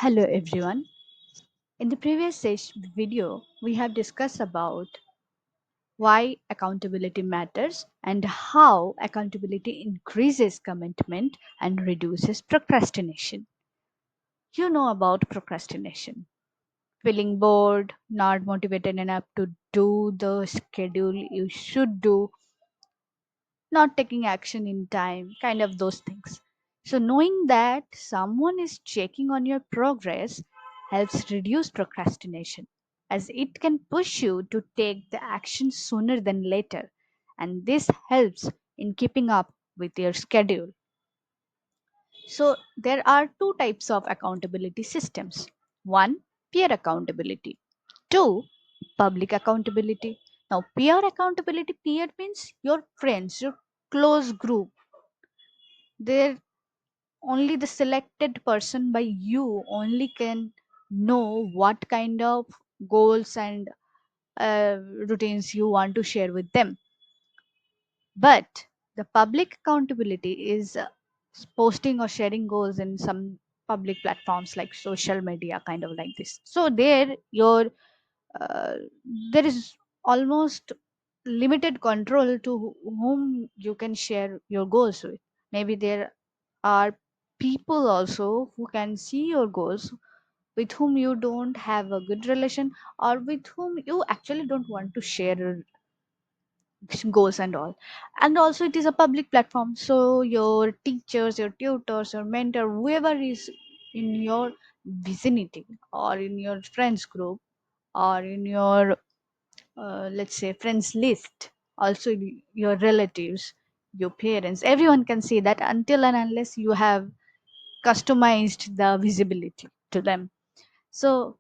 Hello everyone. In the previous video, we have discussed about why accountability matters and how accountability increases commitment and reduces procrastination. You know about procrastination. Feeling bored, not motivated enough to do the schedule you should do, not taking action in time, kind of those things. So, knowing that someone is checking on your progress helps reduce procrastination, as it can push you to take the action sooner than later, and this helps in keeping up with your schedule. So, there are two types of accountability systems: one, peer accountability, two, public accountability. Now, peer accountability, peer means your friends, your close group. They're only the selected person by you only can know what kind of goals and routines you want to share with them. But the public accountability is posting or sharing goals in some public platforms like social media, kind of like this. So there, your uh, there is almost limited control to whom you can share your goals with. Maybe there are people also who can see your goals with whom you don't have a good relation, or with whom you actually don't want to share your goals and all. And also it is a public platform, so your teachers, your tutors, your mentor, whoever is in your vicinity or in your friends group or in your let's say friends list, also your relatives, your parents, everyone can see that until and unless you have customized the visibility to them. So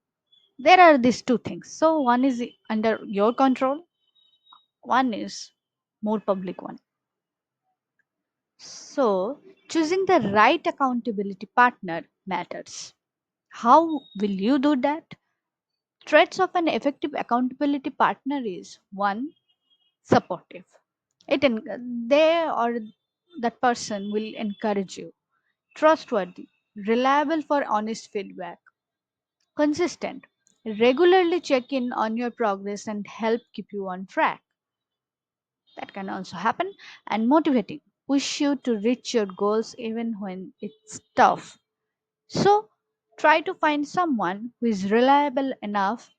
there are these two things. So one is under your control, one is more public one. So choosing the right accountability partner matters. How will you do that? Traits of an effective accountability partner is: one, supportive. They or that person will encourage you. Trustworthy, reliable for honest feedback. Consistent, regularly check in on your progress and help keep you on track. That can also happen. And motivating, push you to reach your goals even when it's tough. So try to find someone who is reliable enough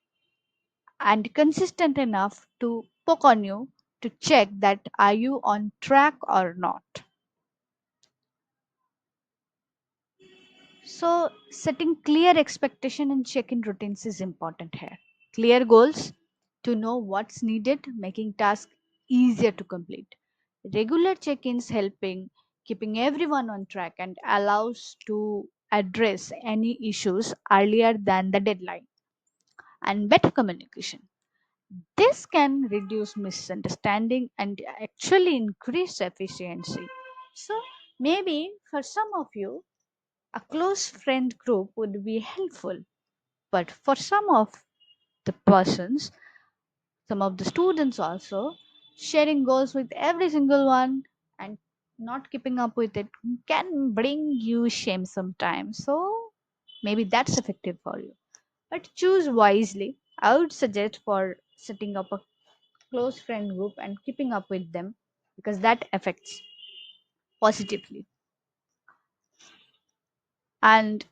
and consistent enough to poke on you to check that are you on track or not. So setting clear expectation and check-in routines is important here. Clear goals to know what's needed, making tasks easier to complete. Regular check-ins helping keeping everyone on track and allows to address any issues earlier than the deadline. And better communication, this can reduce misunderstanding and actually increase efficiency. So maybe for some of you, a close friend group would be helpful, but for some of the persons, some of the students also, sharing goals with every single one and not keeping up with it can bring you shame sometimes. So maybe that's effective for you. But choose wisely. I would suggest for setting up a close friend group and keeping up with them, because that affects positively. And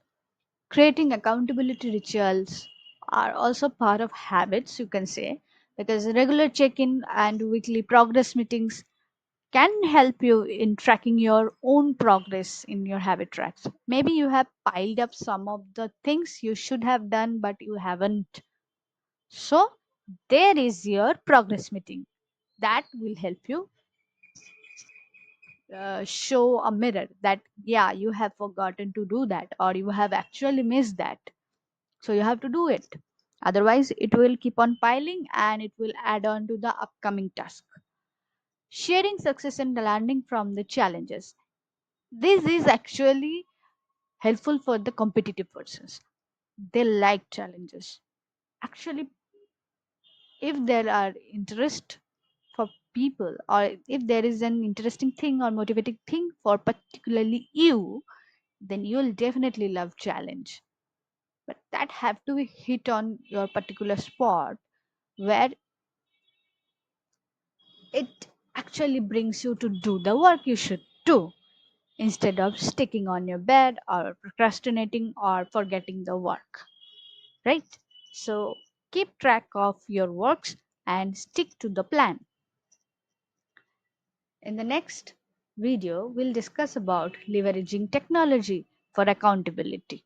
creating accountability rituals are also part of habits, you can say, because regular check-in and weekly progress meetings can help you in tracking your own progress in your habit tracks. Maybe you have piled up some of the things you should have done but you haven't. So there is your progress meeting that will help you show a mirror that yeah, you have forgotten to do that or you have actually missed that. So you have to do it. Otherwise, it will keep on piling and it will add on to the upcoming task. Sharing success and learning from the challenges. This is actually helpful for the competitive persons. They like challenges. Actually, if there are interest for people, or if there is an interesting thing or motivating thing for particularly you, then you'll definitely love challenge. but that have to be hit on your particular spot where it actually brings you to do the work you should do instead of sticking on your bed or procrastinating or forgetting the work, right? So keep track of your works and stick to the plan. In the next video, we'll discuss about leveraging technology for accountability.